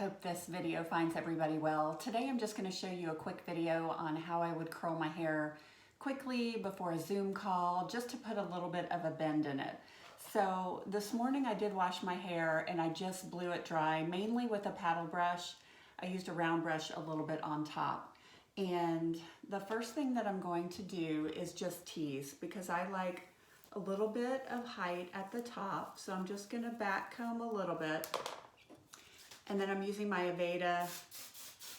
hope this video finds everybody well. Today I'm just going to show you a quick video on how I would curl my hair quickly before a Zoom call, just to put a little bit of a bend in it. So this morning I did wash my hair and I just blew it dry, mainly with a paddle brush. I used a round brush a little bit on top. And the first thing that I'm going to do is just tease, because I like a little bit of height at the top. So I'm just going to back comb a little bit. And then I'm using my Aveda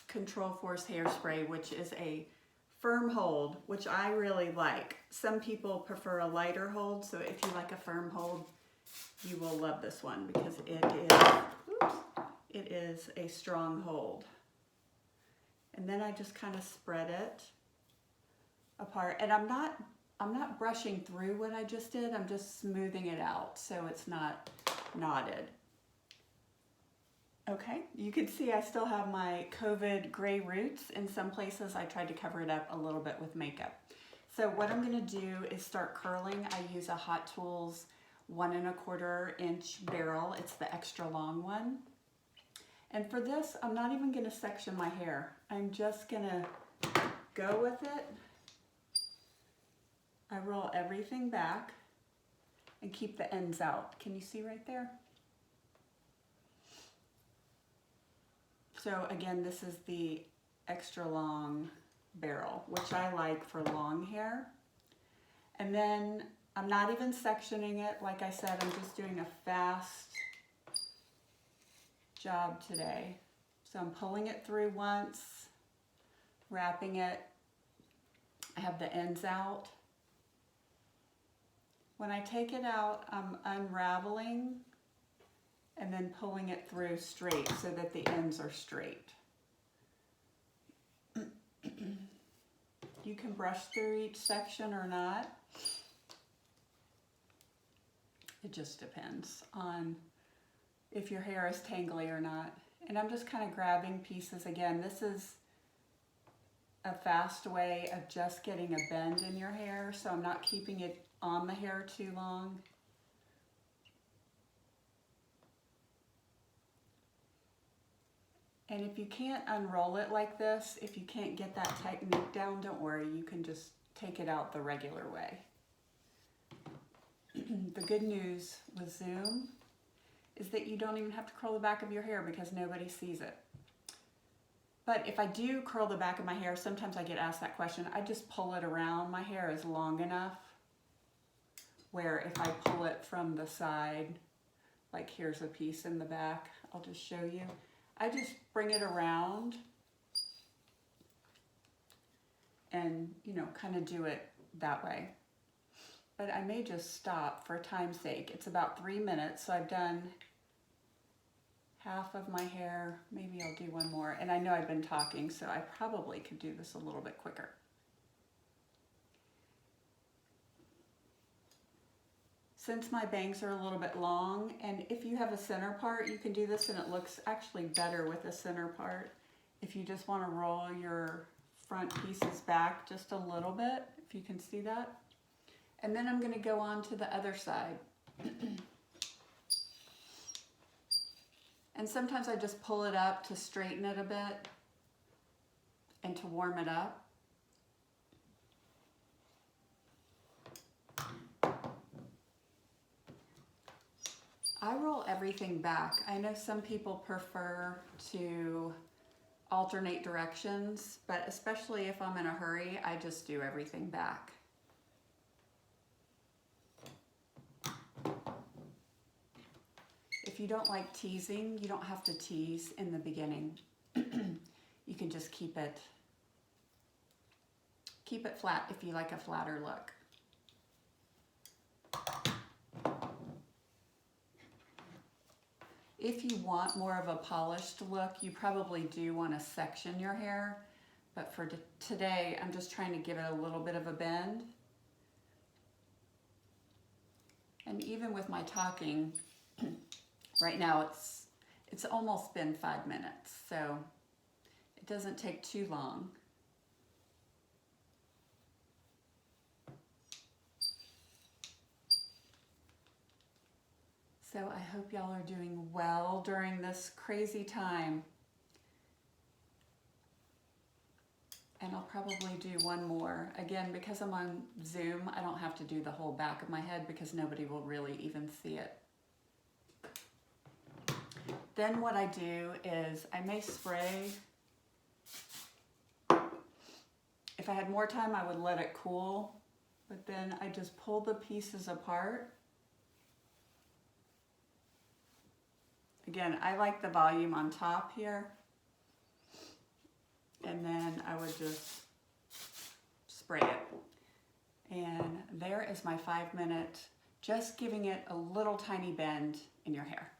Control Force hairspray, which is a firm hold, which I really like. Some people prefer a lighter hold, so if you like a firm hold, you will love this one because it is a strong hold. And then I just kind of spread it apart. And I'm not brushing through what I just did. I'm just smoothing it out so it's not knotted. Okay, you can see I still have my COVID gray roots. In some places I tried to cover it up a little bit with makeup. So what I'm going to do is start curling. I use a Hot Tools 1 1/4 inch barrel. It's the extra long one. And for this, I'm not even going to section my hair. I'm just going to go with it. I roll everything back and keep the ends out. Can you see right there? So again, this is the extra long barrel, which I like for long hair. And then I'm not even sectioning it. Like I said, I'm just doing a fast job today. So I'm pulling it through once, wrapping it. I have the ends out. When I take it out, I'm unraveling and then pulling it through straight so that the ends are straight. You can brush through each section or not. It just depends on if your hair is tangly or not. And I'm just kind of grabbing pieces. Again, this is a fast way of just getting a bend in your hair, so I'm not keeping it on the hair too long. And if you can't unroll it like this, if you can't get that technique down, don't worry, you can just take it out the regular way. The good news with Zoom is that you don't even have to curl the back of your hair because nobody sees it. But if I do curl the back of my hair, sometimes I get asked that question, I just pull it around. My hair is long enough where if I pull it from the side, like here's a piece in the back, I'll just show you. I just bring it around and, kind of do it that way. But I may just stop for time's sake. It's about 3 minutes, so I've done half of my hair. Maybe I'll do one more. And I know I've been talking, so I probably could do this a little bit quicker. Since my bangs are a little bit long, and if you have a center part, you can do this and it looks actually better with a center part. If you just want to roll your front pieces back just a little bit, if you can see that. And then I'm going to go on to the other side. And sometimes I just pull it up to straighten it a bit and to warm it up. I roll everything back. I know some people prefer to alternate directions, but especially if I'm in a hurry, I just do everything back. If you don't like teasing, you don't have to tease in the beginning. You can just keep it flat if you like a flatter look. If you want more of a polished look, you probably do want to section your hair, but for today, I'm just trying to give it a little bit of a bend. And even with my talking, right now it's almost been 5 minutes, so it doesn't take too long. So I hope y'all are doing well during this crazy time. And I'll probably do one more. Again, because I'm on Zoom, I don't have to do the whole back of my head because nobody will really even see it. Then what I do is I may spray. If I had more time, I would let it cool, but then I just pull the pieces apart. Again, I like the volume on top here. And then I would just spray it. And there is my 5 minute, just giving it a little tiny bend in your hair.